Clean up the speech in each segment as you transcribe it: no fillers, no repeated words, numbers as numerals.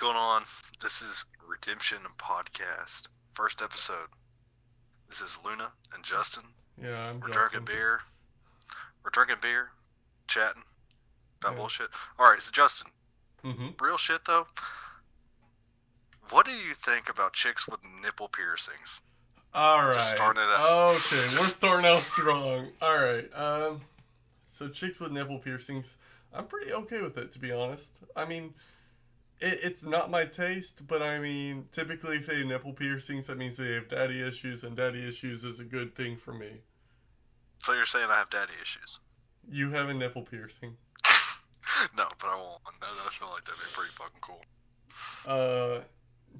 going on? This is Redemption Podcast. First episode. This is Luna and Justin. Yeah, I'm We're Justin. drinking beer. Chatting about Yeah. bullshit. Alright, so Justin, Mm-hmm. real shit though. What do you think about chicks with nipple piercings? All Just right. starting it out. Okay, we're starting out strong. All right. So chicks with nipple piercings, I'm pretty okay with it, to be honest. I mean, it's not my taste, but I mean, typically if they have nipple piercings, that means they have daddy issues, and daddy issues is a good thing for me. So you're saying I have daddy issues? You have a nipple piercing. No, but I won't. I feel like that'd be pretty fucking cool.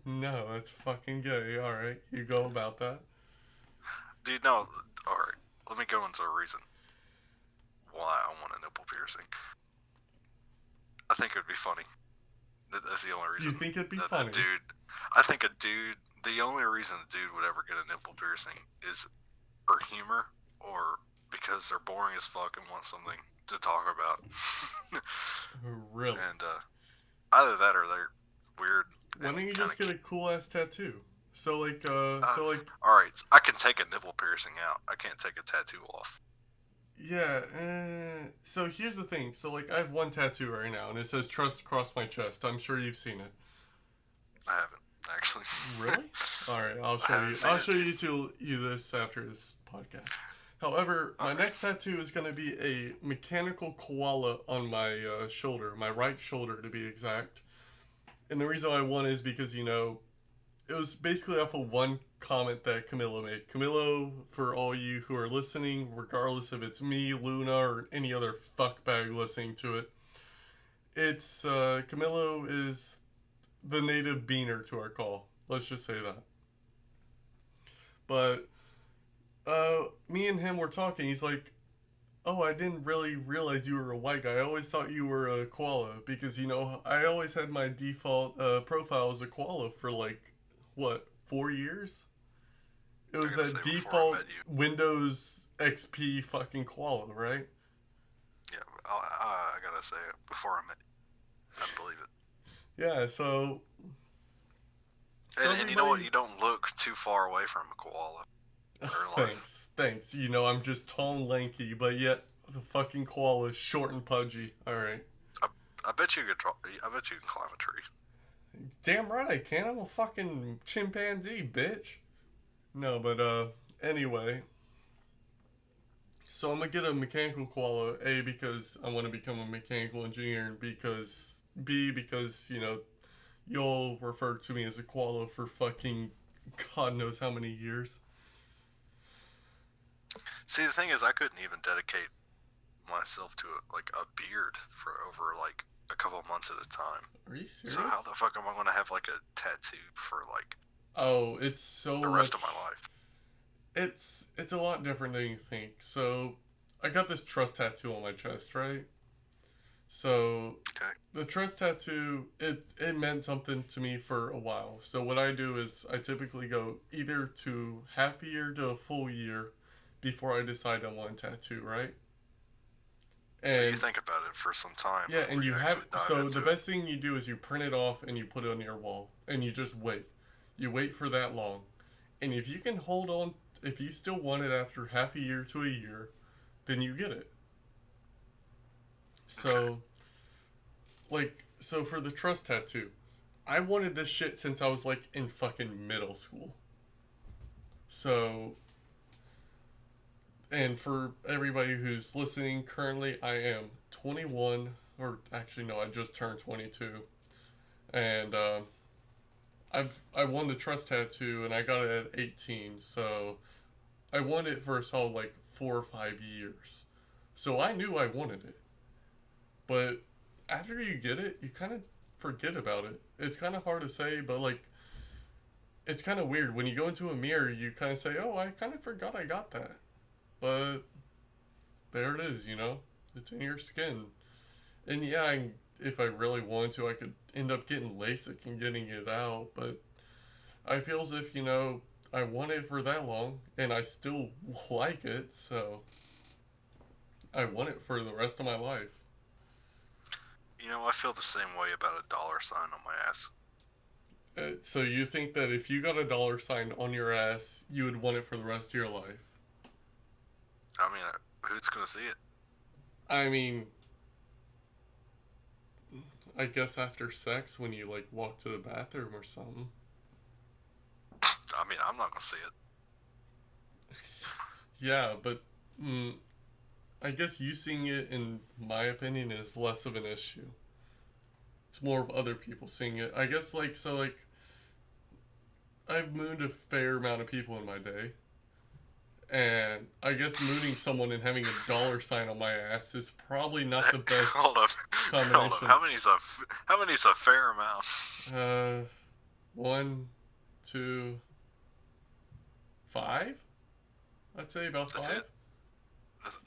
No, that's fucking gay. All right, you go about that. Dude, no. Alright, let me go into a reason why I want a nipple piercing. I think it would be funny. That's the only reason. You think it'd be that funny? A dude, I think a dude. The only reason a dude would ever get a nipple piercing is for humor or because they're boring as fuck and want something to talk about. Really? And either that or they're weird. Why don't you just get a cool ass tattoo? So like, All right, I can take a nipple piercing out. I can't take a tattoo off. yeah. So here's the thing. So like, I have one tattoo right now, and it says "Trust across my chest." I'm sure you've seen it. I haven't actually. Really? All right, I'll show you. I'll show you this after this podcast. However, my next tattoo is going to be a mechanical koala on my shoulder, my right shoulder to be exact. And the reason I want it is because, you know, it was basically off of one comment that Camilo made. Camilo, for all you who are listening, regardless if it's me, Luna, or any other fuckbag listening to it, it's Camilo is the native beaner to our call. Let's just say that. But me and him were talking. He's like, "Oh, I didn't really realize you were a white guy. I always thought you were a koala because you know I always had my default profile as a koala for like what 4 years. It was a default Windows XP fucking koala, right? Yeah, I gotta say it before I met you. I believe it. Yeah, so. And you know what? You don't look too far away from a koala. Thanks. You know, I'm just tall and lanky, but yet the fucking koala is short and pudgy. All right. I bet you could. I bet you can climb a tree. Damn right I can. I'm a fucking chimpanzee, bitch. No, but anyway. So I'm gonna get a mechanical koala. A, because I want to become a mechanical engineer, and because you know, you'll refer to me as a koala for fucking God knows how many years. See, the thing is, I couldn't even dedicate myself to a beard for over like a couple months at a time. Are you serious? So how the fuck am I gonna have like a tattoo for like? Oh, it's so the rest of my life. It's a lot different than you think. So I got this trust tattoo on my chest, right? So okay. The trust tattoo, it meant something to me for a while. So what I do is I typically go either to half a year to a full year before I decide I want a tattoo, right? And so you think about it for some time. Yeah, and you have so the best thing you do is you print it off and you put it on your wall and you just wait. You wait for that long. And if you can hold on, if you still want it after half a year to a year, then you get it. So, so for the trust tattoo, I wanted this shit since I was like in fucking middle school. So, and for everybody who's listening currently, I am 21, or actually no, I just turned 22. And I won the trust tattoo and I got it at 18, so I won it for a solid like 4 or 5 years. So I knew I wanted it. But after you get it, you kind of forget about it. It's kind of hard to say, but like, it's kind of weird. When you go into a mirror, you kind of say, "Oh, I kind of forgot I got that." But there it is, you know? It's in your skin. And yeah, if I really wanted to, I could end up getting LASIK and getting it out, but I feel as if, you know, I want it for that long, and I still like it, so I want it for the rest of my life. You know, I feel the same way about a dollar sign on my ass. So you think that if you got a dollar sign on your ass, you would want it for the rest of your life? I mean, who's gonna see it? I mean, I guess after sex when you like walk to the bathroom or something. I mean, I'm not gonna see it. Yeah, but mm, I guess you seeing it, in my opinion, is less of an issue. It's more of other people seeing it. I guess like so like I've mooned a fair amount of people in my day, and I guess mooning someone and having a dollar sign on my ass is probably not the best Hold up, hold up. combination. How many's a fair amount? Uh, one, two, five. I'd say about That's five. it.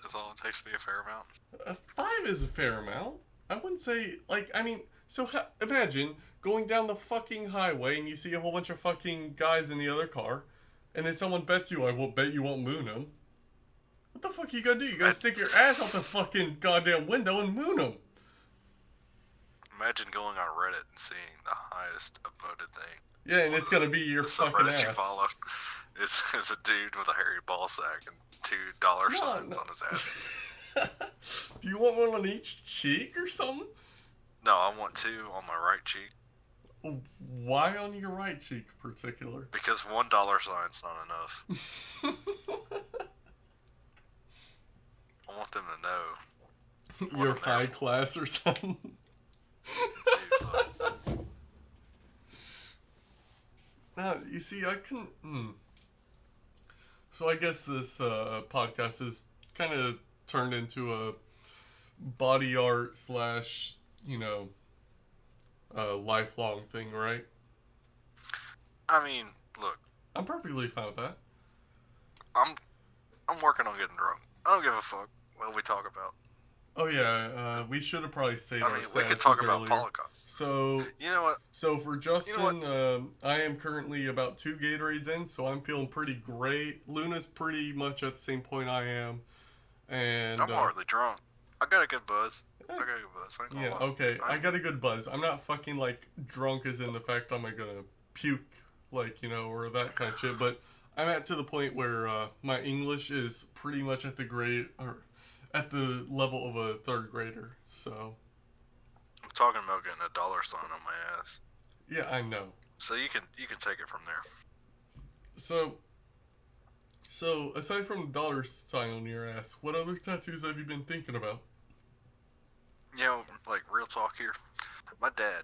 That's all it takes to be a fair amount. Five is a fair amount. I wouldn't say like I mean. So imagine going down the fucking highway and you see a whole bunch of fucking guys in the other car, and then someone bets you I will bet you won't moon them. What the fuck you gotta do? You gotta stick your ass out the fucking goddamn window and moon them. Imagine going on Reddit and seeing the highest voted thing. Yeah, and it's gonna be your The fucking subreddits ass. you follow is a dude with a hairy ball sack and $2 signs No. on his ass. Do you want one on each cheek or something? No, I want two on my right cheek Why on your right cheek, in particular? because $1 sign's not enough. I want them to know. You're high class or something. Dude, look, Now, you see, I couldn't. So I guess this podcast is kind of turned into a body art slash, lifelong thing, right? I mean, look, I'm perfectly fine with that. I'm I'm working on getting drunk. I don't give a fuck what we talk about. Oh yeah, we should have probably stated I our mean, we could statuses talk about earlier. Holocaust. So, You know what? so for Justin, You know I am currently about 2 Gatorades in, so I'm feeling pretty great. Luna's pretty much at the same point I am, and I'm hardly drunk. I got a good buzz. I got a good buzz. I ain't gonna yeah, lie. okay, I got a good buzz. I'm not fucking like drunk as in the fact I'm gonna puke, like or that kind of shit. But I'm at to the point where my English is pretty much at the grade or at the level of a third grader. So I'm talking about getting a dollar sign on my ass. yeah, I know. So you can take it from there. So aside from the dollar sign on your ass, what other tattoos have you been thinking about? You know, like real talk here. My dad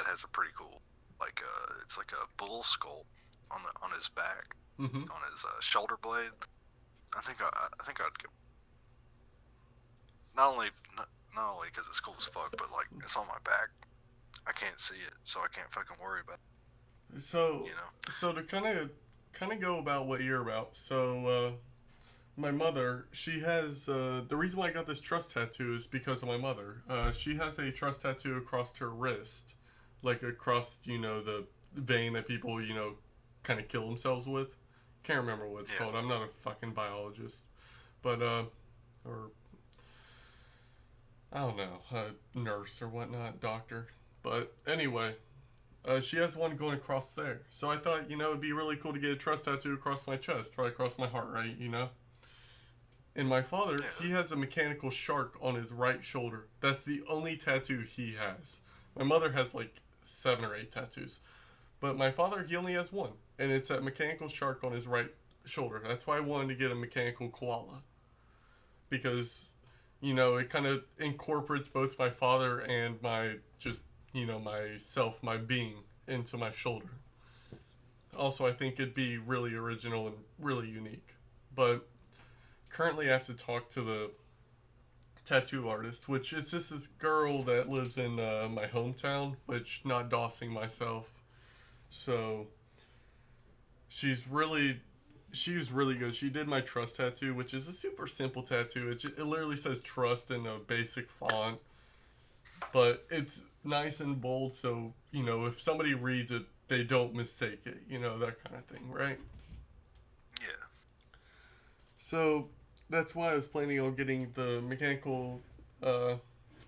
has a pretty cool it's like a bull skull on his back, Mm-hmm. on his shoulder blade. I think I'd get not only because it's cool as fuck, but like it's on my back. I can't see it, so I can't fucking worry about So it, you know. so to kind of go about what you're about. So my mother, she has the reason why I got this trust tattoo is because of my mother. She has a trust tattoo across her wrist, like across the vein that people kind of kill themselves with. Can't remember what it's Yeah. called. I'm not a fucking biologist, but or I don't know, a nurse or whatnot, doctor. But anyway, she has one going across there. So I thought, it'd be really cool to get a trust tattoo across my chest, right across my heart, right? And my father, Yeah. he has a mechanical shark on his right shoulder. That's the only tattoo he has. My mother has like 7 or 8 tattoos. But my father, he only has one. And it's that mechanical shark on his right shoulder. That's why I wanted to get a mechanical koala. Because, it kind of incorporates both my father and my just, myself, my being into my shoulder. Also, I think it'd be really original and really unique. But currently I have to talk to the tattoo artist, which it's just this girl that lives in my hometown, which not dossing myself. So she was really good. She did my trust tattoo, which is a super simple tattoo. It literally says trust in a basic font, but it's nice and bold, so if somebody reads it, they don't mistake it. That kind of thing, right? Yeah. So that's why I was planning on getting the mechanical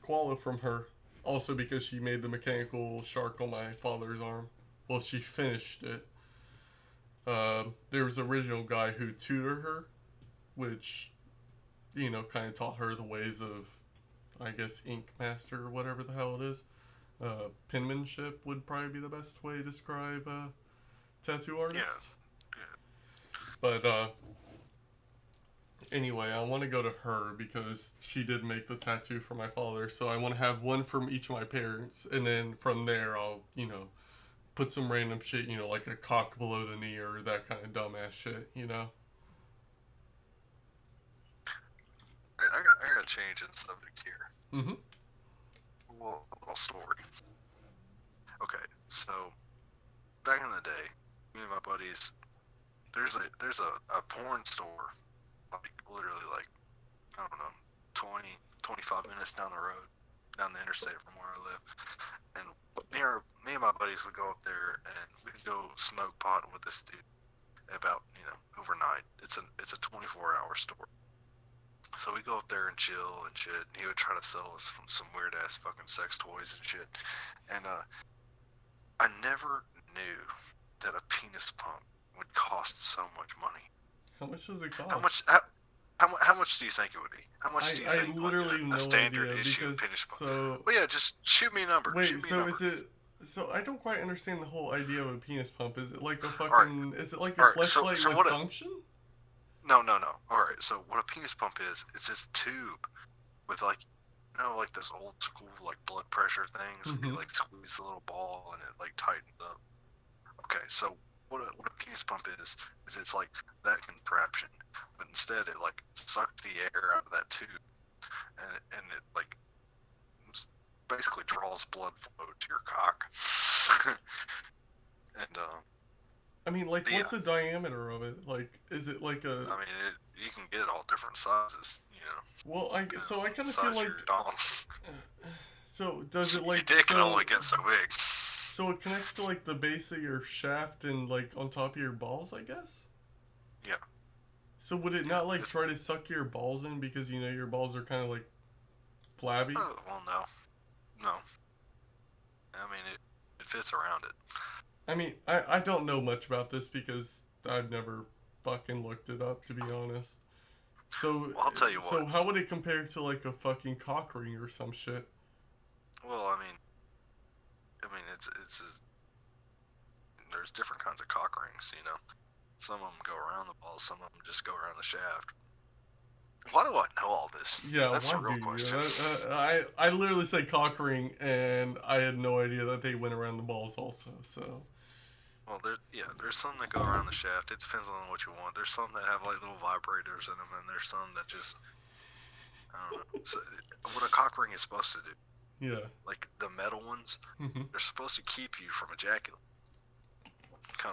koala from her. Also because she made the mechanical shark on my father's arm. well, she finished it. There was an original guy who tutored her, which, kind of taught her the ways of, I guess, ink master or whatever the hell it is. Penmanship would probably be the best way to describe a tattoo Yeah. artist. Yeah. But anyway, I want to go to her because she did make the tattoo for my father. So I want to have one from each of my parents, and then from there I'll put some random shit, like a cock below the knee or that kind of dumbass shit. I got to change the subject here. Mm-hmm. Well, a little story. Okay, so back in the day, me and my buddies, there's a porn store, like literally like, I don't know, 20, 25 minutes down the road, down the interstate from where I live. And me and my buddies would go up there and we'd go smoke pot with this dude about, overnight. It's a 24-hour store. So we go up there and chill and shit, and he would try to sell us some weird ass fucking sex toys and shit. And I never knew that a penis pump would cost so much money. How much does it cost? How much do you think it would be? How much do you think literally a standard idea issue because penis pump? so. Well, yeah, just shoot me a number. Wait, shoot me so a number. is it? So I don't quite understand the whole idea of a penis pump. Is it like a fucking? Right. Is it like a Right, fleshlight so with suction? No. Alright, so what a penis pump is, it's this tube with like, like those old school like blood pressure things. Mm-hmm. You like squeeze the little ball and it like tightens up. Okay, so what a penis pump is it's like that contraption, but instead it like sucks the air out of that tube, and it like basically draws blood flow to your cock. And I mean, like, what's the diameter of it? Like, is it like a? I mean, you can get all different sizes. Well, I kind of feel like. So does it like? Your dick can only get so big. So it connects to like the base of your shaft and like on top of your balls, I guess. Yeah. So would it not like try to suck your balls in because your balls are kind of like flabby? Oh, well, no. I mean, it fits around it. I mean, I don't know much about this because I've never fucking looked it up, to be honest. So well, I'll tell you what. So how would it compare to like a fucking cock ring or some shit? Well, I mean, it's there's different kinds of cock rings. Some of them go around the balls, some of them just go around the shaft. Why do I know all this? Yeah, that's why the real do question. you? I literally said cock ring, and I had no idea that they went around the balls also. So. Well, there's some that go around the shaft. It depends on what you want. There's some that have like little vibrators in them, and there's some that just, I don't know. So, what a cock ring is supposed to do. Yeah. Like the metal ones, mm-hmm. they're supposed to keep you from ejaculating.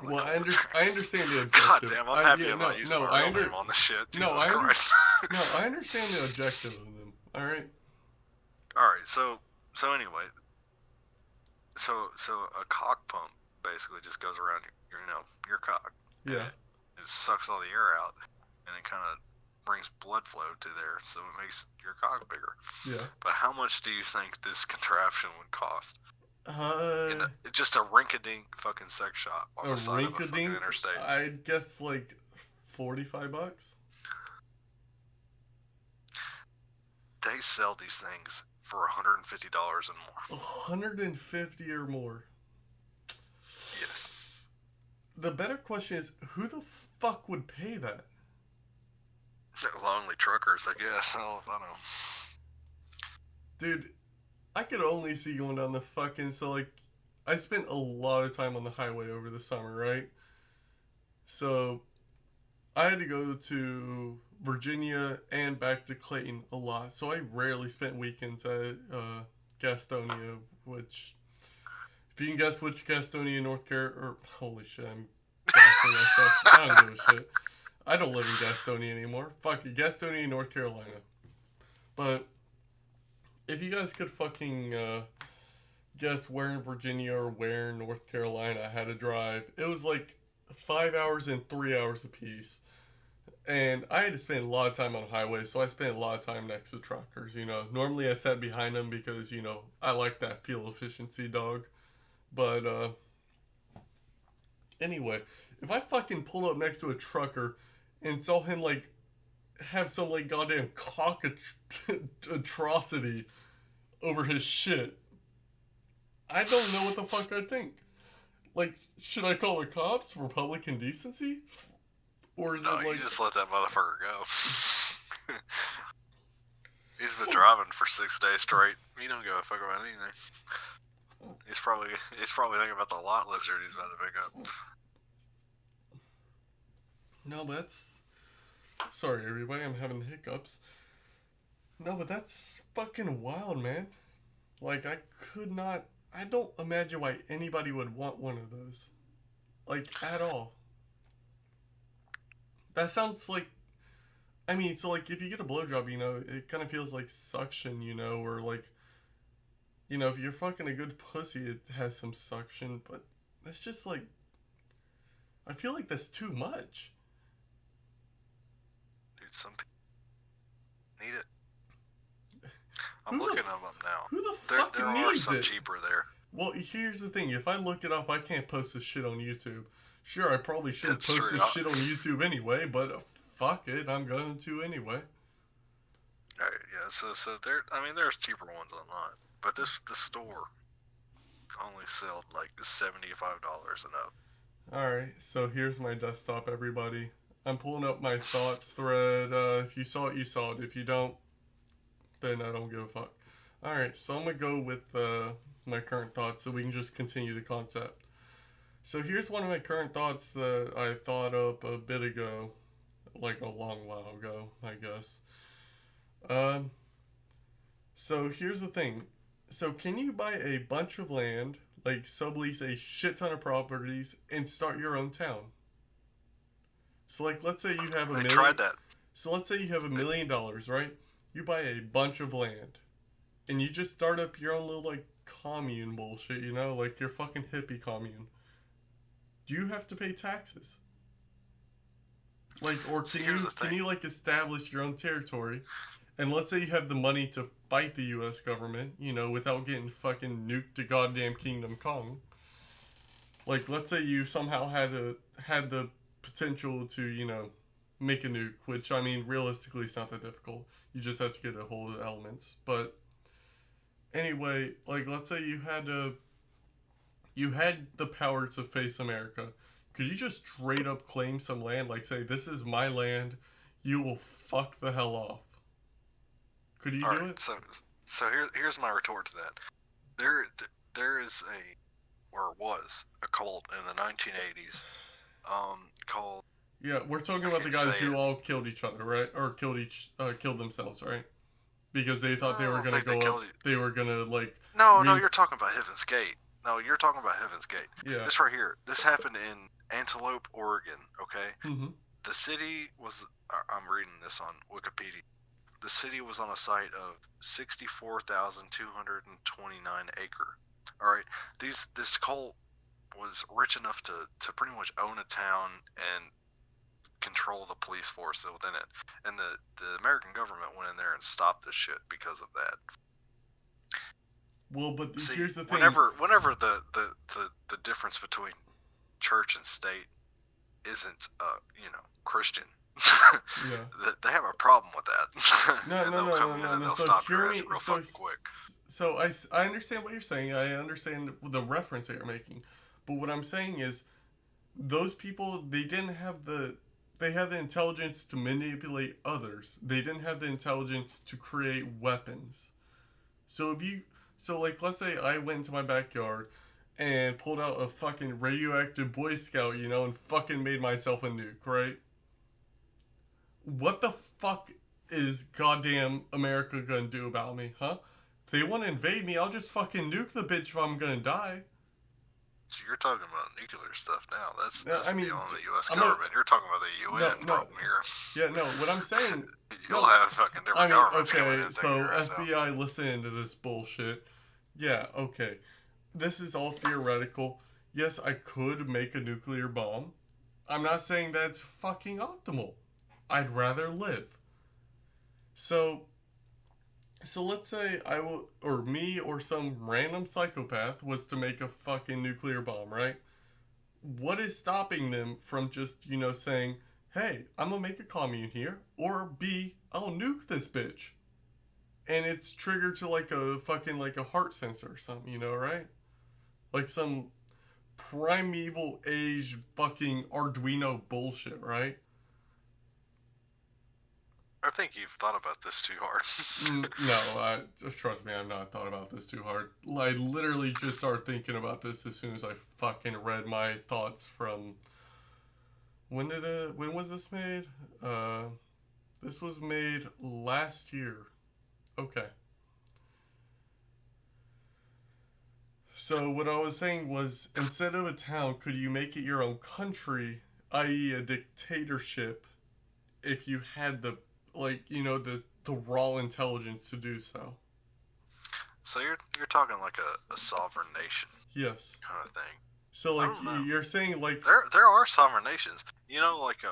Well, I understand the objective. God damn, I'm happy I'm not using my real name on this shit. Jesus Christ. No, I understand the objective of them. All right. So anyway, so a cock pump basically just goes around your cock. Yeah. It sucks all the air out, and it kind of brings blood flow to there, so it makes your cock bigger. Yeah. But how much do you think this contraption would cost? In just a rink-a-dink fucking sex shop on the side of a fucking interstate. I'd guess like $45. They sell these things for $150 and more. $150 or more. Yes. The better question is, who the fuck would pay that? Lonely truckers, I guess. I don't know. Dude, I could only see going down the fucking... So, like, I spent a lot of time on the highway over the summer, right? So, I had to go to Virginia and back to Clayton a lot. So, I rarely spent weekends at Gastonia, which... If you can guess which Gastonia, North Carolina... Or, holy shit, I'm gassing myself. I don't give a shit. I don't live in Gastonia anymore. Fuck it, Gastonia, North Carolina. But... If you guys could fucking guess where in Virginia or where in North Carolina I had to drive, it was like 5 hours and 3 hours apiece. And I had to spend a lot of time on the highway, so I spent a lot of time next to truckers, Normally I sat behind them because, I like that fuel efficiency, dog. But Anyway, if I fucking pulled up next to a trucker and saw him like have some like goddamn cock atrocity over his shit, I don't know what the fuck I think. Like, should I call the cops for public indecency? Or is No, it you like. just let that motherfucker go. He's been driving for 6 days straight. He don't give a fuck about anything. He's probably thinking about the lot lizard he's about to pick up. No, that's. Sorry, everybody, I'm having hiccups. No, but that's fucking wild, man. Like, I could not. I don't imagine why anybody would want one of those. Like, at all. That sounds like. I mean, so, like, if you get a blowjob, it kind of feels like suction, or like. If you're fucking a good pussy, it has some suction, but that's just like. I feel like that's too much. Dude, some people need it. I'm Who the looking them up now. Who the There fuck are needs some it? cheaper there. Well, here's the thing. If I look it up, I can't post this shit on YouTube. Sure, I probably should It's post true. this shit on YouTube anyway, but fuck it, I'm going to anyway. Alright, yeah, so there. I mean, there's cheaper ones online, but the store only sold like $75 and up. Alright, so here's my desktop, everybody. I'm pulling up my thoughts thread. If you saw it, you saw it. If you don't, then I don't give a fuck. Alright, so I'm gonna go with my current thoughts so we can just continue the concept. So here's one of my current thoughts that I thought up a bit ago, like a long while ago, I guess. So here's the thing. So can you buy a bunch of land, like sublease a shit ton of properties, and start your own town? So like, let's say you have They tried that. So let's say you have $1 million, right? You buy a bunch of land, and you just start up your own little like commune bullshit, like your fucking hippie commune. Do you have to pay taxes? Like, or can you like establish your own territory? And let's say you have the money to fight the U.S. government, without getting fucking nuked to goddamn Kingdom Come. Like, let's say you somehow had the potential to, make a nuke, which, I mean, realistically, it's not that difficult. You just have to get a hold of the elements. But anyway, like, let's say you had the power to face America. Could you just straight up claim some land? Like, say, this is my land. You will fuck the hell off. Could you do it? So here's my retort to that. There is was a cult in the 1980s, called. Yeah, we're talking about the guys who all killed each other, right? Or killed themselves, right? Because they thought they were gonna go up. They were gonna like. No, you're talking about Heaven's Gate. No, you're talking about Heaven's Gate. Yeah. This right here. This happened in Antelope, Oregon. Okay. Mm-hmm. The city was. I'm reading this on Wikipedia. The city was on a site of 64,229 acre. All right. This cult was rich enough to pretty much own a town and control the police force within it. And the American government went in there and stopped this shit because of that. Well, but here's the thing. Whenever the difference between church and state isn't Christian, yeah, they have a problem with that. No, they'll stop your ass real fucking quick. So I understand what you're saying. I understand the reference that you're making. But what I'm saying is, those people, they had the intelligence to manipulate others. They didn't have the intelligence to create weapons. So like, let's say I went into my backyard and pulled out a fucking radioactive Boy Scout, and fucking made myself a nuke, right? What the fuck is goddamn America gonna do about me, huh? If they want to invade me, I'll just fucking nuke the bitch if I'm gonna die. So you're talking about nuclear stuff now. That's beyond the U.S. I'm government. You're talking about the UN problem here. Yeah, no, what I'm saying... You'll have fucking different governments coming in. Okay, so FBI, listen to this bullshit. Yeah, okay. This is all theoretical. Yes, I could make a nuclear bomb. I'm not saying that's fucking optimal. I'd rather live. So let's say me or some random psychopath was to make a fucking nuclear bomb, right? what is stopping them from just, saying, hey, I'm gonna make a commune here, or B, I'll nuke this bitch. And it's triggered to like a fucking like a heart sensor or something, right? Like some primeval age fucking Arduino bullshit, right? I think you've thought about this too hard. No, just trust me, I've not thought about this too hard. I literally just started thinking about this as soon as I fucking read my thoughts from when was this made? This was made last year. Okay. So what I was saying was, instead of a town, could you make it your own country, i.e., a dictatorship, if you had the the raw intelligence to do so? So you're talking like a sovereign nation Yes. kind of thing. So I like don't know. you're saying like There are sovereign nations. Like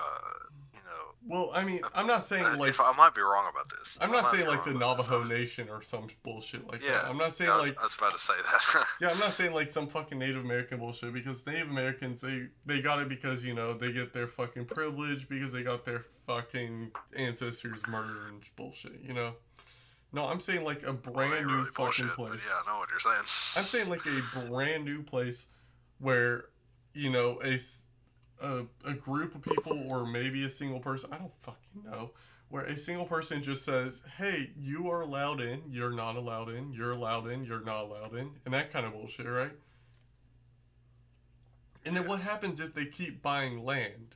well, I mean, I'm not saying like if I might be wrong about this. I'm I not might be saying like wrong the about this. Navajo Nation or some bullshit like Yeah, that. I'm not saying yeah, like I was about to say that. yeah, I'm not saying like some fucking Native American bullshit because Native Americans they got it because they get their fucking privilege because they got their fucking ancestors murdered and bullshit. No, I'm saying like a brand new really fucking bullshit, place. but yeah, I know what you're saying. I'm saying like a brand new place where a group of people or maybe a single person, I don't fucking know, where a single person just says, "Hey, you are allowed in, you're not allowed in, you're allowed in, you're not allowed in," and that kind of bullshit, right? And then what happens if they keep buying land?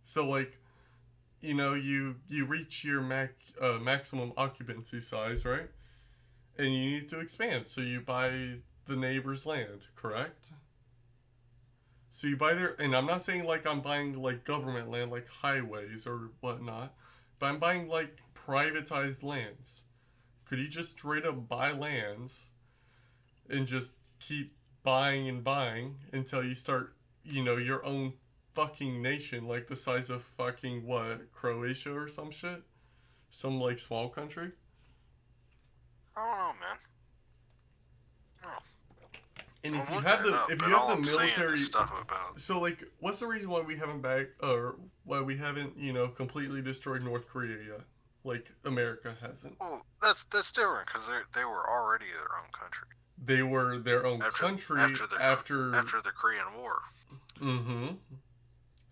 So like, you reach your maximum occupancy size, right? And you need to expand, so you buy the neighbor's land, correct? So you buy their, and I'm not saying like I'm buying like government land, like highways or whatnot, but I'm buying like privatized lands. Could you just straight up buy lands and just keep buying and buying until you start, your own fucking nation, like the size of fucking what, Croatia or some shit? Some like small country? I don't know, man. No. And if I'm you looking have it the up, if but you have all the I'm seeing military is stuff about. so like what's the reason why we haven't why we haven't, completely destroyed North Korea yet? Like America hasn't. Well, that's different because they were already their own country They were their own after country after the after after the Korean War. mm-hmm.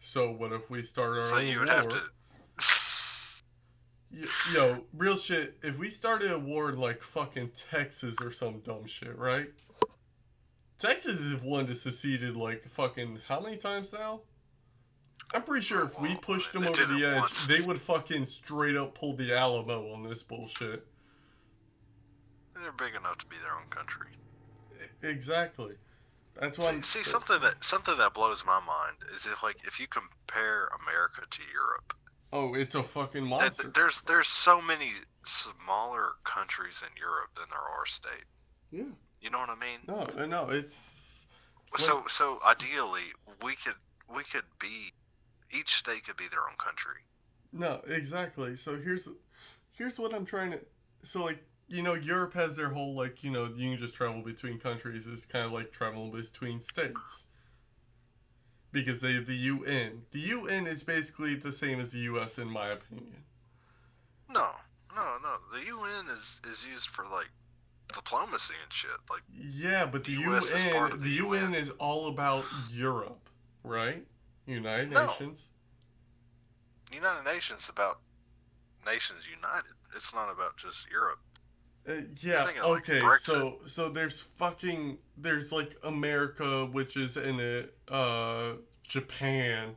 So what if we start our So own you would have to. war? Yo, real shit, if we started a war in like fucking Texas or some dumb shit, right? Texas has wanted to seceded like fucking how many times now? I'm pretty sure if we pushed them They over did the it edge, once. they would fucking straight up pull the Alamo on this bullshit. They're big enough to be their own country. Exactly. That's why. See something that blows my mind is if you compare America to Europe. Oh, it's a fucking monster. There's so many smaller countries in Europe than there are states. Yeah. You know what I mean? No, it's. So ideally we could be each state could be their own country. No, exactly. So here's what I'm trying to. So like Europe has their whole like you can just travel between countries. It's kind of like traveling between states. Because they have the UN. The UN is basically the same as the US in my opinion. No. The UN is used for like diplomacy and shit. Like yeah, but the US UN is part of the UN UN. is all about Europe, right? United No. Nations. United Nations about Nations United. It's not about just Europe. Yeah, okay. Like so there's like America, which is in it. Japan.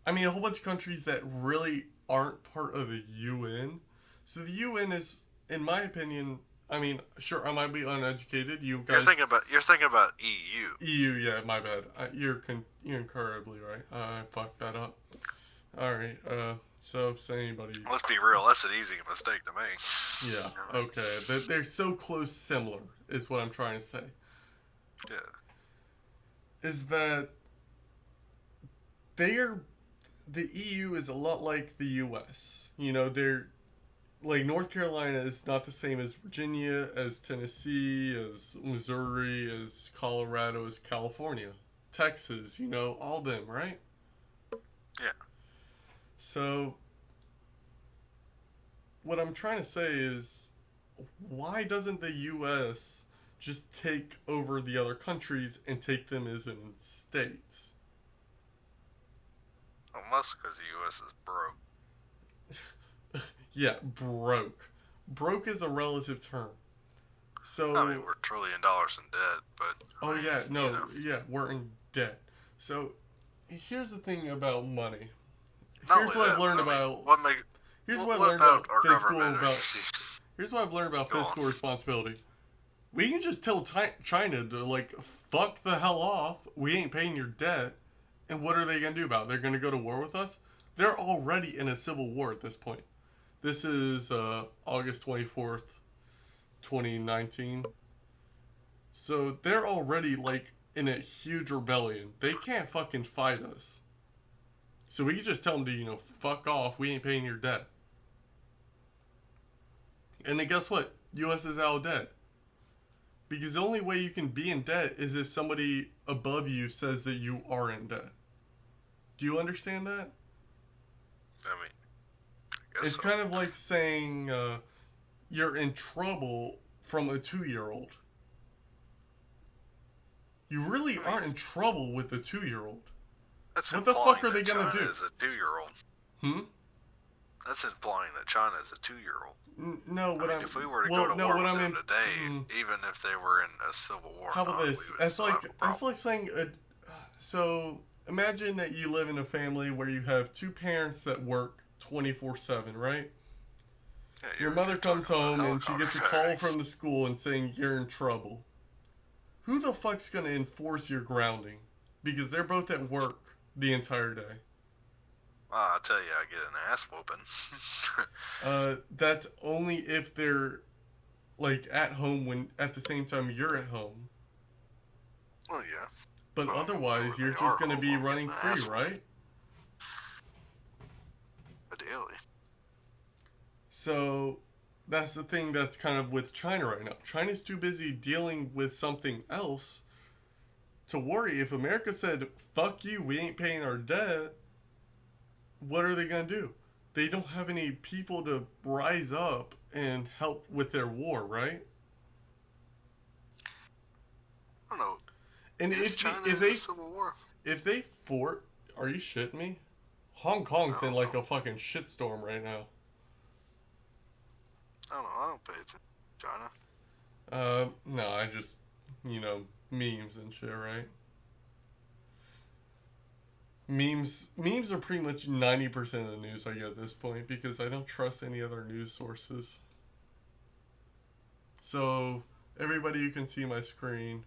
I mean, a whole bunch of countries that really aren't part of the UN. So the UN is, in my opinion, I mean, sure, I might be uneducated. You guys, you're thinking about EU. EU, yeah, my bad. You're incredibly right. I fucked that up. All right. So if anybody, Let's be real. That's an easy mistake to make. yeah, okay. They're so close, similar, is what I'm trying to say. Yeah. Is that the EU is a lot like the US. They're like North Carolina is not the same as Virginia, as Tennessee, as Missouri, as Colorado, as California. Texas, all them, right? Yeah. So, what I'm trying to say is, why doesn't the U.S. just take over the other countries and take them as in states? Unless because the U.S. is broke. Yeah, broke. Broke is a relative term. I mean, So, we're $1 trillion in debt, but oh I mean, yeah, no, yeah, we're in debt. So, here's the thing about money. not Here's only what I've that, learned but I mean, about. Here's what I've what learned about about our fiscal government? about. Here's what I've learned about Go on. fiscal responsibility. We can just tell China to fuck the hell off. We ain't paying your debt, and what are they gonna do about it? They're gonna go to war with us. They're already in a civil war at this point. This is August 24th, 2019. So they're already in a huge rebellion. They can't fucking fight us. So we can just tell them to fuck off. We ain't paying your debt. And then guess what? U.S. is out of debt. Because the only way you can be in debt is if somebody above you says that you are in debt. Do you understand that? I mean, I guess It's so. kind of like saying you're in trouble from a 2-year-old. You really aren't in trouble with a 2-year-old. That's What the fuck implying are they that gonna China do? is a 2-year-old. Hmm? That's implying that China is a 2-year-old. No, I mean, if we were to go to war with them today, even if they were in a civil war, how about this? we would That's still have a problem. like saying so imagine that you live in a family where you have two parents that work 24/7, right? Yeah, Your mother comes home and she gets a call helicopter. from the school and saying you're in trouble. Who the fuck's gonna enforce your grounding? Because they're both at work the entire day. I tell you, I get an ass whooping. That's only if they're at home when at the same time you're at home. Well, yeah. But otherwise, you're just gonna be running free, right? Ideally. So that's the thing that's kind of with China right now. China's too busy dealing with something else to worry. If America said, fuck you, we ain't paying our debt, what are they going to do? They don't have any people to rise up and help with their war, right? I don't know. And is China in a civil war? If they fort, are you shitting me? Hong Kong's in know. a fucking shitstorm right now. I don't know. I don't pay attention to China. No, I just, memes and shit, right? Memes are pretty much 90% of the news I get at this point because I don't trust any other news sources. So, everybody, you can see my screen.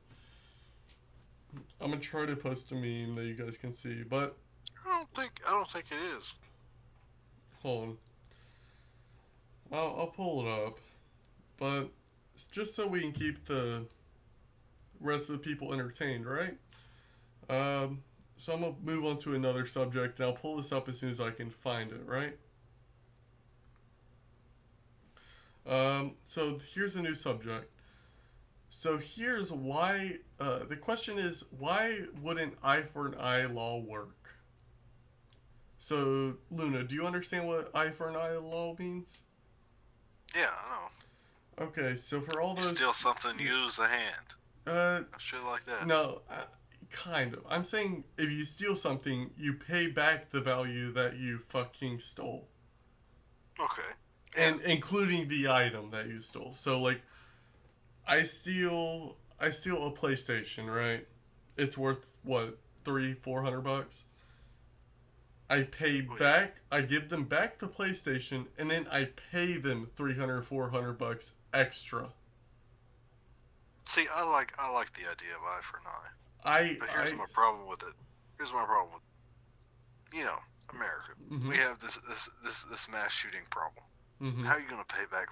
I'm gonna try to post a meme that you guys can see, but I don't think it is. hold on. I'll pull it up, but just so we can keep the rest of the people entertained, right? So I'm gonna move on to another subject, and I'll pull this up as soon as I can find it, right? So here's a new subject. So here's why. The question is, why would an eye for an eye law work? So Luna, do you understand what eye for an eye law means? Yeah, I know. Okay, so for all those, steal something, use the hand. Shit like that. No, kind of. I'm saying if you steal something, you pay back the value that you fucking stole. Okay. Yeah. And including the item that you stole. So I steal a PlayStation, right? It's worth what, $300-400? I pay back. I give them back the PlayStation, and then I pay them $300-400 extra. See, I like the idea of eye for an eye. But here's my problem with it. America. Mm-hmm. We have this mass shooting problem. Mm-hmm. How are you gonna pay back,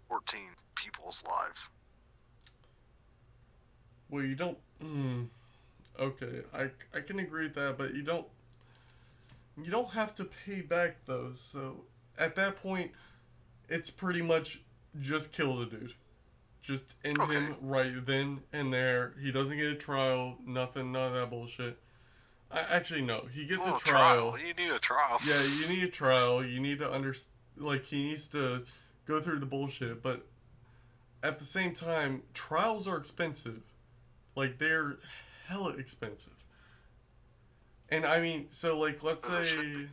14 people's lives? Well, you don't. Okay, I can agree with that, but you don't have to pay back those. So at that point, it's pretty much just kill the dude. Just end Okay. him right then and there. He doesn't get a trial. Nothing. None of that bullshit. Actually, no. He gets a Well, trial. trial. You need a trial. Yeah, you need a trial. You need to like he needs to go through the bullshit. But at the same time, trials are expensive. Like they're hella expensive. And I mean, so like let's As it should be. say,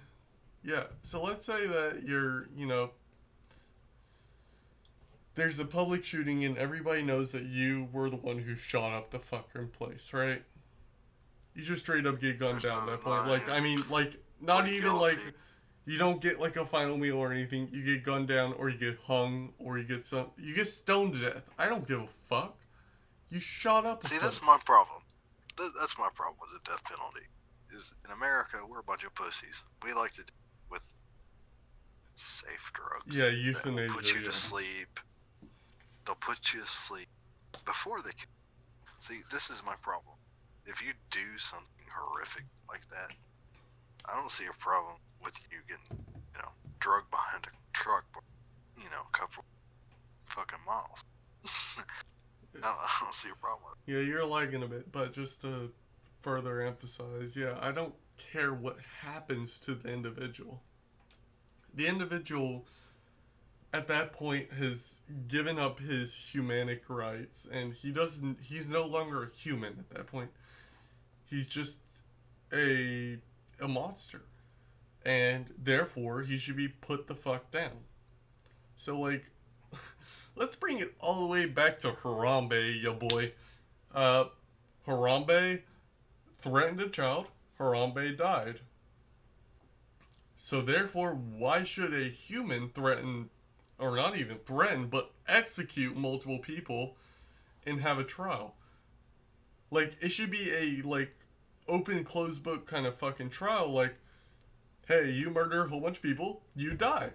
yeah. So let's say that you're, there's a public shooting and everybody knows that you were the one who shot up the fucking place, right? You just straight up get gunned There's down at no that point. Like, denying I it. mean, like, not Plead even like, guilty. you don't get like a final meal or anything. You get gunned down or you get hung or you get stoned to death. I don't give a fuck. You shot up a See, place. that's my problem. That's my problem with the death penalty. Is in America we're a bunch of pussies. We like to do with safe drugs Yeah, that will put euthanasia, you to yeah. sleep. They'll put you to sleep before they can. See, this is my problem. If you do something horrific like that, I don't see a problem with you getting, drugged behind a truck, a couple fucking miles. I don't see a problem with Yeah, you're lagging a bit, but just to further emphasize, yeah, I don't care what happens to the individual. The individual at that point has given up his humanic rights and he's no longer a human at that point. He's just a monster. And therefore he should be put the fuck down. So like let's bring it all the way back to Harambe, ya boy. Uh Harambe threatened a child, Harambe died. So therefore, why should a human threaten, or not even threaten, but execute multiple people and have a trial? Like it should be a like open closed book kind of fucking trial. Like, hey, you murder a whole bunch of people, you die.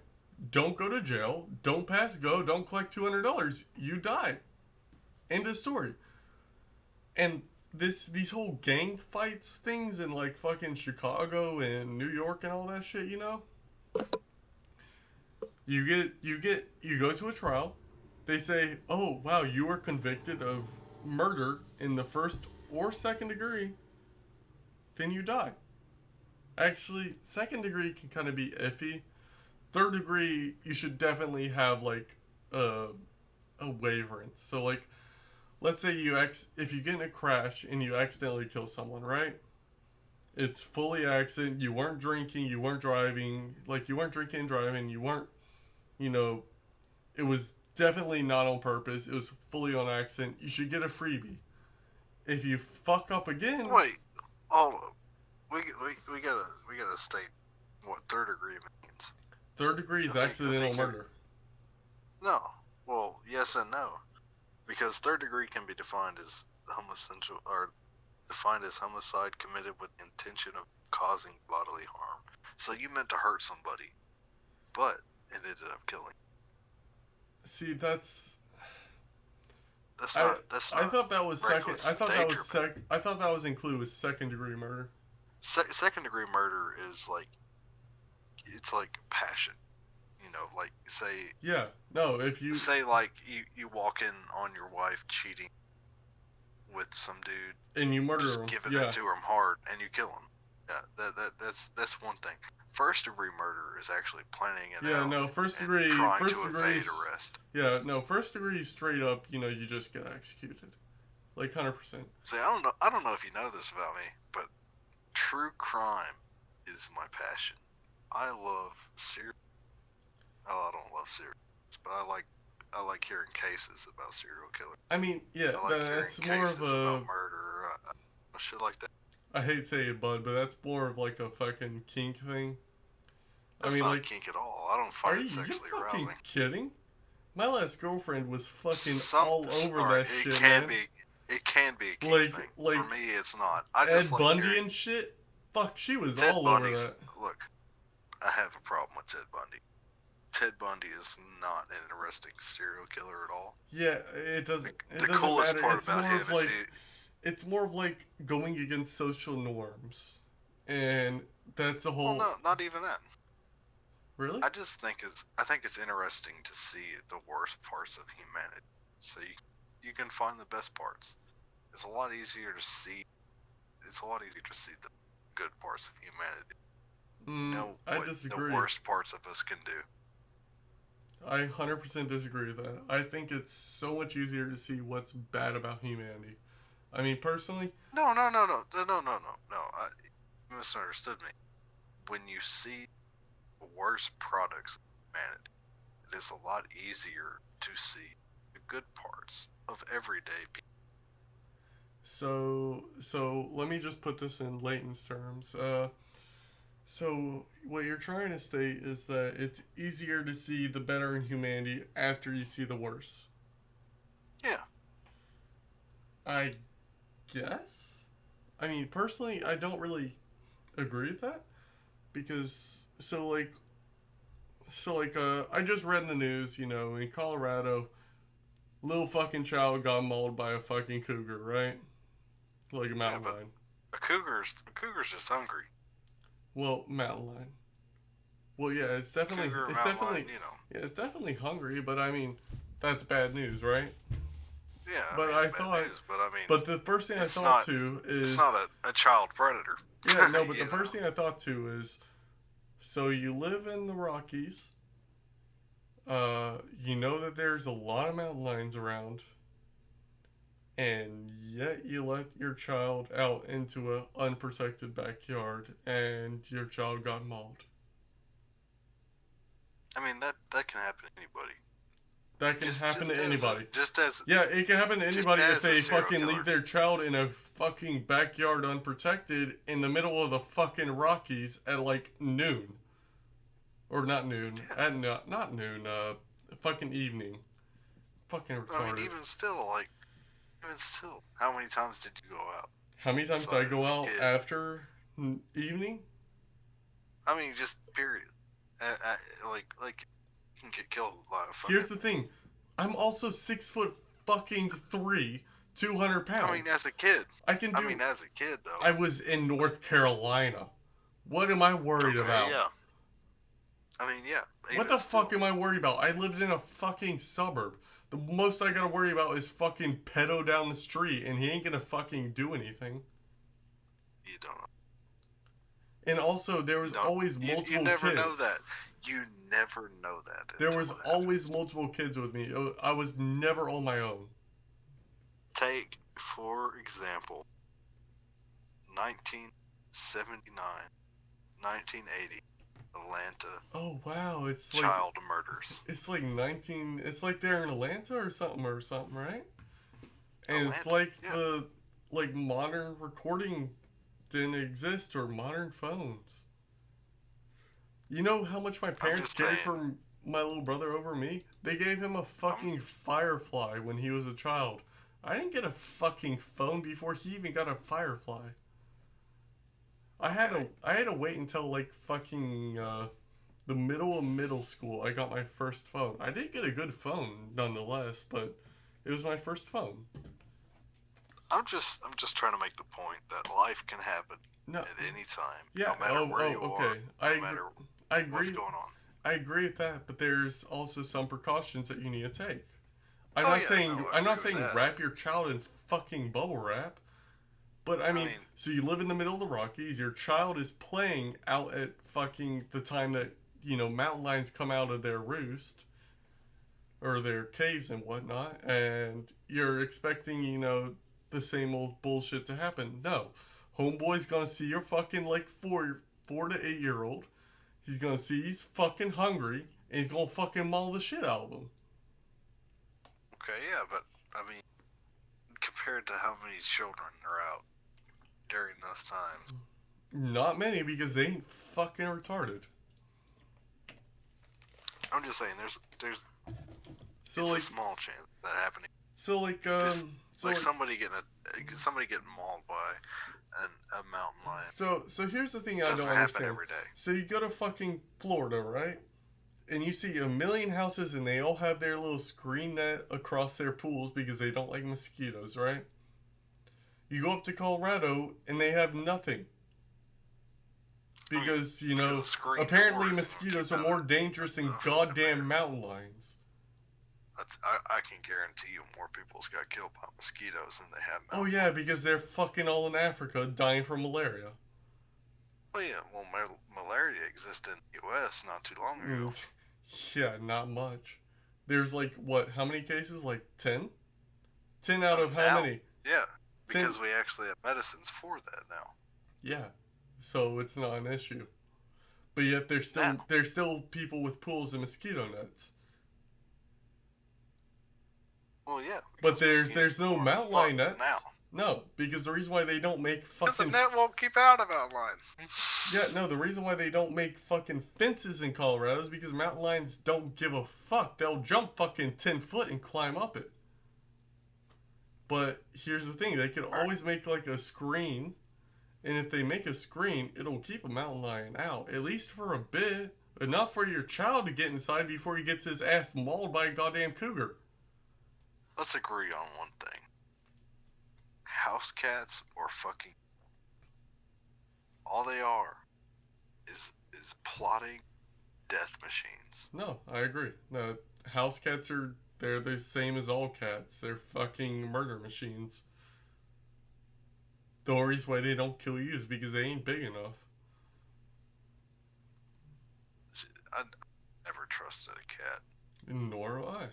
Don't go to jail. Don't pass go. Don't collect $200. You die. End of story. And these whole gang fights things in like fucking Chicago and New York and all that shit, you go to a trial. They say, "Oh, wow, you were convicted of murder in the first or second degree." Then you die. Actually, second degree can kind of be iffy. Third degree, you should definitely have like a waiverance. So like let's say if you get in a crash and you accidentally kill someone, right? It's fully accident. You weren't drinking. You weren't driving. Like you weren't drinking and driving. You weren't. You know, it was definitely not on purpose. It was fully on accident. You should get a freebie. If you fuck up it. again, Wait, oh, we gotta state what third degree means. third degree is I accidental think you're murder. no. Well, yes and no, because third degree can be defined as homicide committed with the intention of causing bodily harm. So you meant to hurt somebody, but it ended up killing. See, that's That's I not. That's I not thought that was second. reckless endangerment. I thought that was included with second degree murder. Second degree murder is like it's like passion. Like Yeah, no. If you say like you walk in on your wife cheating with some dude, and you murder just him, giving yeah, it to him hard, and you kill him. Yeah, that's one thing. First degree murder is actually planning it yeah. out No, and trying first to degree, evade arrest. yeah, no, first degree straight up. You just get executed, like 100%. See, I don't know if you know this about me, but true crime is my passion. I love serial. Oh, I don't love serial, but I like hearing cases about serial killers. I mean, yeah, I like hearing that's more of cases a. about murder, shit like that. I hate saying it, bud, but that's more of like a fucking kink thing. I That's mean, not like, kink at all. I don't are find it you sexually fucking arousing. kidding? My last girlfriend was fucking Some, all over all right, that shit, man. it can be a kink Like, thing. like For me, it's not. I just Ed like Bundy hearing and shit. Fuck, she was Ted all over Bundy's. that. Look, I have a problem with Ted Bundy. Ted Bundy is not an interesting serial killer at all. Yeah, it doesn't. It The doesn't coolest matter. part about him is It's more of like going against social norms, and that's a well, whole. no, not even that. Really? I think it's interesting to see the worst parts of humanity. so you can find the best parts. It's a lot easier to see. It's a lot easier to see the good parts of humanity. You know I what the disagree. worst parts of us can do. I 100% disagree with that. I think it's so much easier to see what's bad about humanity. I mean, personally, No. You misunderstood me. When you see the worst products of humanity, it is a lot easier to see the good parts of everyday people. so let me just put this in Leighton's terms. So what you're trying to state is that it's easier to see the better in humanity after you see the worse. Yeah. I guess. I mean, personally, I don't really agree with that because I just read in the news, in Colorado, little fucking child got mauled by a fucking cougar, right? Like a mountain lion. A cougar's just hungry. Well, mountain lion. Well, yeah, it's definitely Cougar, it's mountain definitely lion, yeah, it's definitely hungry, but I mean, that's bad news, right? Yeah, I But mean, I it's bad thought, news, but I mean, but the first thing I it's thought not to it's is not a child predator. yeah, no, but the You first know. thing I thought to is so you live in the Rockies. You know that there's a lot of mountain lions around, and yet you let your child out into an unprotected backyard, and your child got mauled. I mean that can happen to anybody. That can happen Just to as anybody. just Yeah, it can happen to just anybody if as a they serial fucking leave killer. their child in a fucking backyard unprotected in the middle of the fucking Rockies at like noon. Or not noon. Yeah. At not noon, fucking evening. Fucking I mean, retarded. even still, how many times did you go How many times did I outside go as a out kid? after evening? I mean, just period. Like you can get killed by a Here's fucking. the thing. I'm also 6 foot fucking 3, 200 I mean, pounds. as a kid. I can I do. mean, as a kid though. I was in North Carolina. What am I worried Okay, about? yeah. I mean, yeah. What Even the fuck still, am I worried about? I lived in a fucking suburb. The most I gotta worry about is fucking pedo down the street, and he ain't gonna fucking do anything. you don't know. And also, there You was don't. always You multiple never know kids. that. You never know that There until was it always happens. multiple kids with me. I was never on my own. Take, for example, 1979, 1980, Atlanta Oh wow, child murders. it's like 19. It's like they're in Atlanta or something, right? And it's Atlanta, like yeah. the modern recording didn't exist or modern phones. You know how much my I'm parents just cared saying. for my little brother over me? They gave him a I'm, fucking Firefly when he was a child. I didn't get a fucking phone before he even got a Firefly. okay. I had to wait until like fucking the middle of middle school I got my first phone. I did get a good phone nonetheless, but it was my first phone. I'm just trying to make the point that life can happen No, at any time, yeah. no matter where you are, Okay. no matter I what's agree. going on. I agree with that, but there's also some precautions that you need to take. Oh yeah, no, I I'm not agree with saying that. wrap your child in fucking bubble wrap, but I I mean, mean, so you live in the middle of the Rockies, your child is playing out at fucking the time that, mountain lions come out of their roost or their caves and whatnot, and you're expecting, the same old bullshit to happen. No. Homeboy's gonna see your fucking like 4 to 8 year old. He's gonna see he's fucking hungry, and he's gonna fucking maul the shit out of him. okay, yeah, but I mean, compared to how many children are out during those times, Not many because they ain't fucking retarded. I'm just saying, there's So it's a like, small chance of that happening. so like, Just so like like, somebody getting mauled by a mountain lion so here's the thing I doesn't don't happen understand. every day. So you go to fucking Florida, right? And you see a million houses, and they all have their little screen net across their pools because they don't like mosquitoes, right? You go up to Colorado, and they have nothing. Because, Because the screen apparently doors mosquitoes keep are more dangerous than out of goddamn there. mountain lions. I can guarantee you more people's got killed by mosquitoes than they have Oh mountain yeah, lions. because they're fucking all in Africa dying from malaria. Well, yeah, well, malaria existed in the U.S. not too long ago. Mm, yeah, not much. There's like what? How many cases? Like 10? 10 out of how Now, many? yeah, 10. because we actually have medicines for that now. Yeah. So it's not an issue. But yet Now, there's still people with pools and mosquito nets. well, yeah, But because mosquitoes there's no are as mountain fuck lion now. nets. No, because the reason why they don't make Because the fucking net won't keep out of outline. yeah, no, the reason why they don't make fucking fences in Colorado is because mountain lions don't give a fuck. They'll jump fucking 10 foot and climb up it. But here's the thing, they could Right. always make like a screen, and if they make a screen, it'll keep a mountain lion out, at least for a bit. Enough for your child to get inside before he gets his ass mauled by a goddamn cougar. Let's agree on one thing. House cats or fucking all they are is plotting death machines. No, I agree. No, house cats they're the same as all cats. They're fucking murder machines. The only reason why they don't kill you is because they ain't big enough. I never trusted a cat. Nor do I.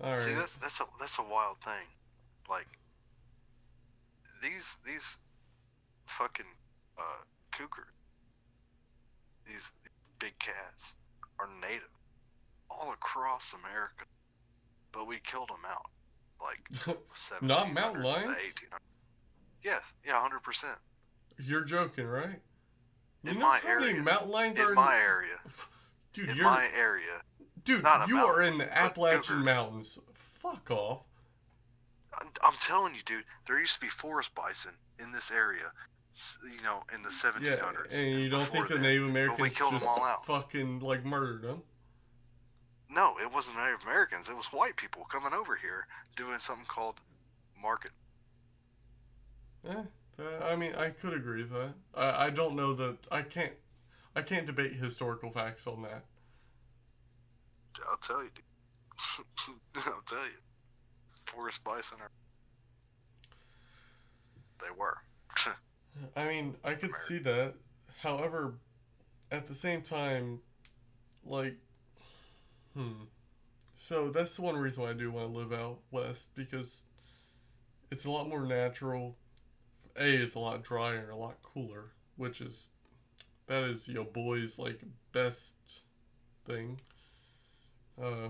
All See, right. that's a wild thing. Like these fucking cougars, these big cats, are native all across America, but we killed them out like Not mountain 1700s to lions? 1800s. Yes, yeah, 100%. You're joking, right? You In know my how many area, mountain lions are in my area, Dude, in you're my area, dude, not a you are mountain in lion, the but Appalachian cougar. Mountains. Fuck off. I'm telling you, dude, there used to be forest bison in this area, in the Yeah, 1700s and you and don't think before the then, Native but we Americans killed them just all out. fucking like murdered them? No, it wasn't Native Americans. It was white people coming over here doing something called market. Eh, I mean, I could agree with that. I don't know that I can't debate historical facts on that. I'll tell you, dude. I'll tell you. Forest bison they were. I mean, I could see that. However, at the same time, like, hmm. So that's the one reason why I do want to live out west because it's a lot more natural. A, it's a lot drier and a lot cooler, which is that is boys like best thing. Uh,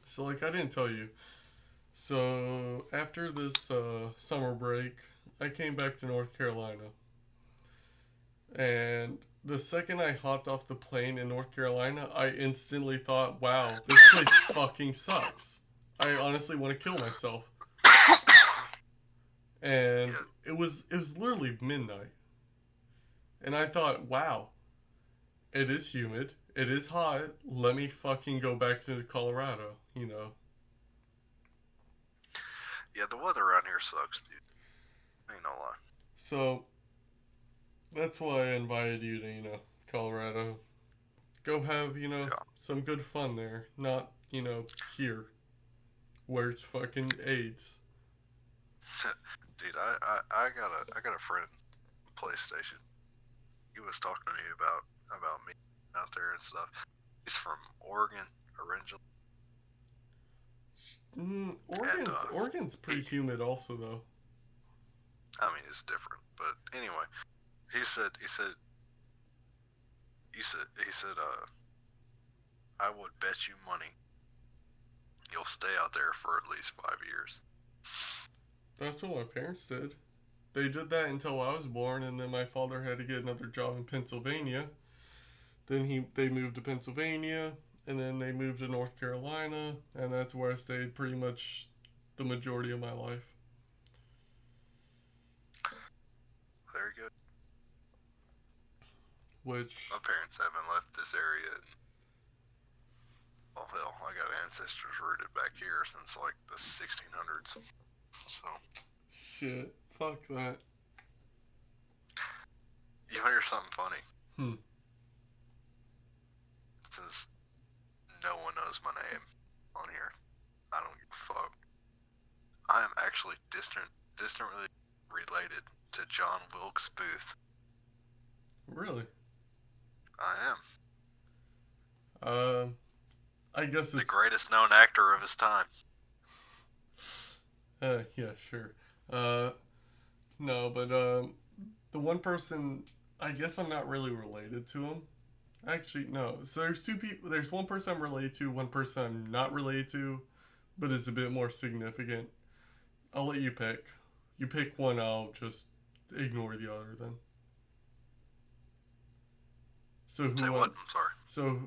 so like I didn't tell you. So after this summer break, I came back to North Carolina, and the second I hopped off the plane in North Carolina, I instantly thought, "Wow, this place fucking sucks." I honestly want to kill myself. And Yeah, it was literally midnight, and I thought, "Wow, it is humid. It is hot. Let me fucking go back to Colorado." yeah. The weather around here sucks, dude. Ain't no lie. So that's why I invited you to Colorado. Go have Yeah. some good fun there, not here where it's fucking AIDS. Dude, I got a friend, PlayStation. He was talking to me about me out there and stuff. He's from Oregon originally, and Oregon's he, pretty humid also though. I mean, it's different, but anyway, he said, I would bet you money you'll stay out there for at least 5 years. That's what my parents did. They did that until I was born, and then my father had to get another job in Pennsylvania. Then they moved to Pennsylvania, and then they moved to North Carolina, and that's where I stayed pretty much the majority of my life. Very good. Which, My parents haven't left this area in, well, hell, I got ancestors rooted back here since like the 1600s. So, shit, fuck that. you hear something funny? Hmm. since no one knows my name on here, I don't give a fuck. I am actually distantly related to John Wilkes Booth. Really? I am. I guess The it's greatest known actor of his time. yeah, sure. No, but the one person, I guess I'm not really related to him. Actually, no. So there's two people. There's one person I'm related to, one person I'm not related to, but is a bit more significant. I'll let you pick. You pick one. I'll just ignore the other then. So Say who? what? I'm sorry. So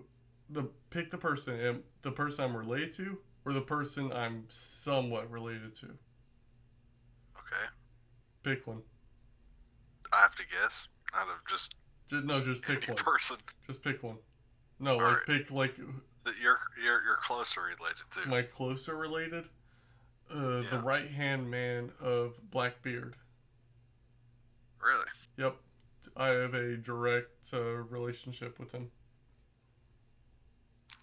the pick the person. The person I'm related to, or the person I'm somewhat related to. Okay. Pick one. I have to guess out of just No, just pick any one. person. Just pick one. No, All like right. pick like That you're closer related to. my closer related. The Yeah. right hand man of Blackbeard. Really? Yep, I have a direct relationship with him.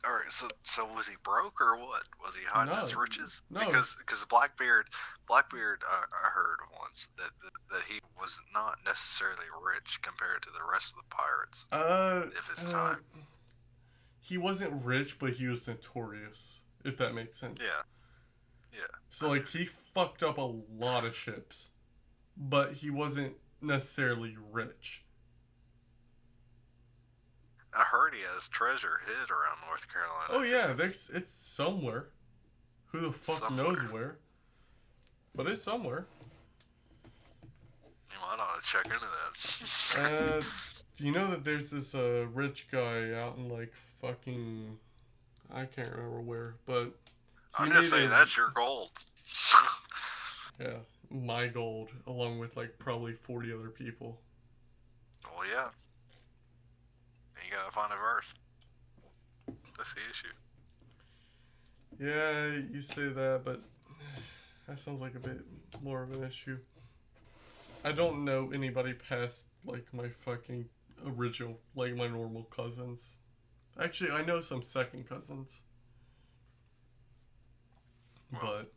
All right. So was he broke or what? Was he hiding No, his riches? no. Because Blackbeard, I heard once that he was not necessarily rich compared to the rest of the pirates Uh, of his uh, time. he wasn't rich, but he was notorious. If that makes sense. Yeah. Yeah. So like he fucked up a lot of ships, but he wasn't necessarily rich. I heard he has treasure hid around North Carolina. Oh yeah, too. it's somewhere. Who the fuck knows Somewhere. where? But it's somewhere. You might ought to check into that. Do you know that there's this rich guy out in like fucking I can't remember where, but he I'm made just saying that's your gold. yeah, my gold along with like probably 40 other people. Well, yeah. You gotta find a verse. That's the issue. Yeah, you say that, but that sounds like a bit more of an issue. I don't know anybody past like my fucking original, like my normal cousins. Actually, I know some second cousins. Well, but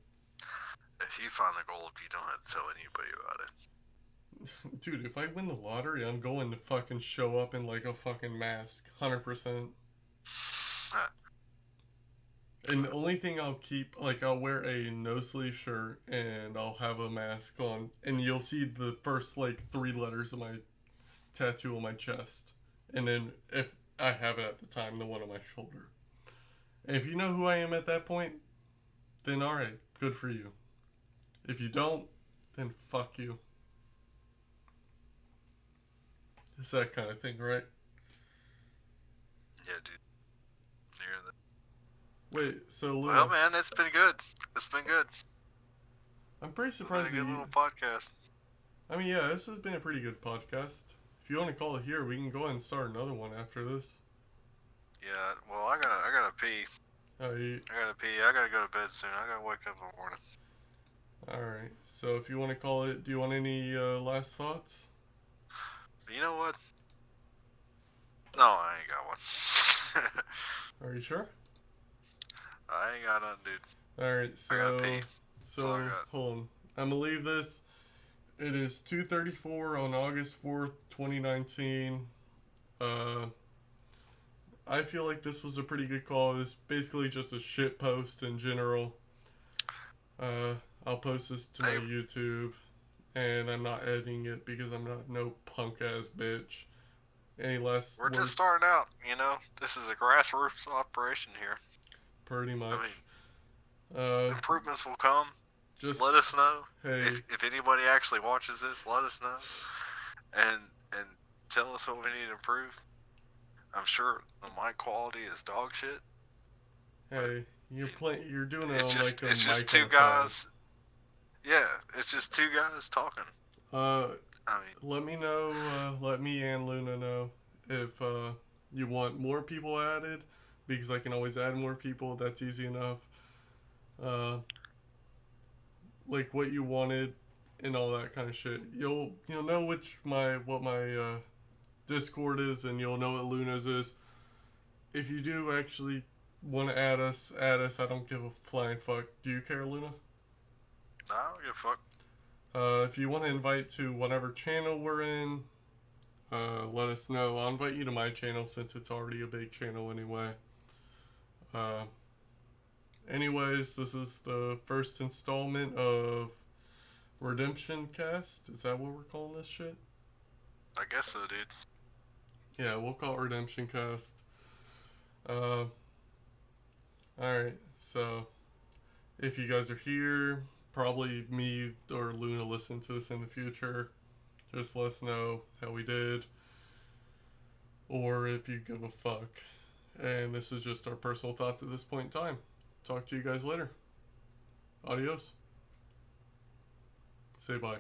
if you find the gold, you don't have to tell anybody about it. dude, if I win the lottery, I'm going to fucking show up in like a fucking mask, 100%. And the only thing I'll keep, like, I'll wear a no sleeve shirt and I'll have a mask on, and you'll see the first like 3 letters of my tattoo on my chest, and then if I have it at the time, the one on my shoulder. And if you know who I am at that point, then alright, good for you. If you don't, then fuck you. It's that kind of thing, right? Yeah, dude. Near the. Wait, so Luna, Well, man, it's been good. It's been good. I'm pretty It's been surprised a that good you. little podcast. I mean, yeah, this has been a pretty good podcast. If you want to call it here, we can go ahead and start another one after this. Yeah. Well, I gotta pee. You, I gotta pee. I gotta go to bed soon. I gotta wake up in the morning. Alright, so if you want to call it, do you want any last thoughts? But you know what? No, I ain't got one. Are you sure? I ain't got nothing, dude. Alright, I gotta pee. That's all I so got. hold on. I'm gonna leave this. It is 2:34 on August 4th, 2019. I feel like this was a pretty good call. It's basically just a shit post in general. I'll post this to my YouTube, and I'm not editing it because I'm not no punk ass bitch. Any last We're words? just starting out, you know. This is a grassroots operation here. Pretty much. I mean, improvements will come. Just let us know. Hey, if anybody actually watches this, let us know, and tell us what we need to improve. I'm sure the mic quality is dog shit. Hey, you're doing it on just, like a it's just mic two on guys. Yeah, it's just two guys talking. I mean, let me know. Let me and Luna know if you want more people added, because I can always add more people. That's easy enough. Like what you wanted and all that kind of shit. You'll know what my Discord is, and you'll know what Luna's is. if you do actually want to add us, add us. I don't give a flying fuck. Do you care, Luna? Nah, I don't give a fuck. If you want to invite to whatever channel we're in, let us know. I'll invite you to my channel since it's already a big channel anyway. Uh, Anyways, this is the first installment of Redemption Cast. Is that what we're calling this shit? I guess so, dude. Yeah, we'll call it Redemption Cast. Uh, Alright, so if you guys are here, probably me or Luna listen to this in the future. Just let us know how we did. Or if you give a fuck. And this is just our personal thoughts at this point in time. Talk to you guys later. Adios. Say bye.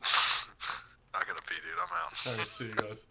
I gotta pee, dude. I'm out. Alright, see you guys.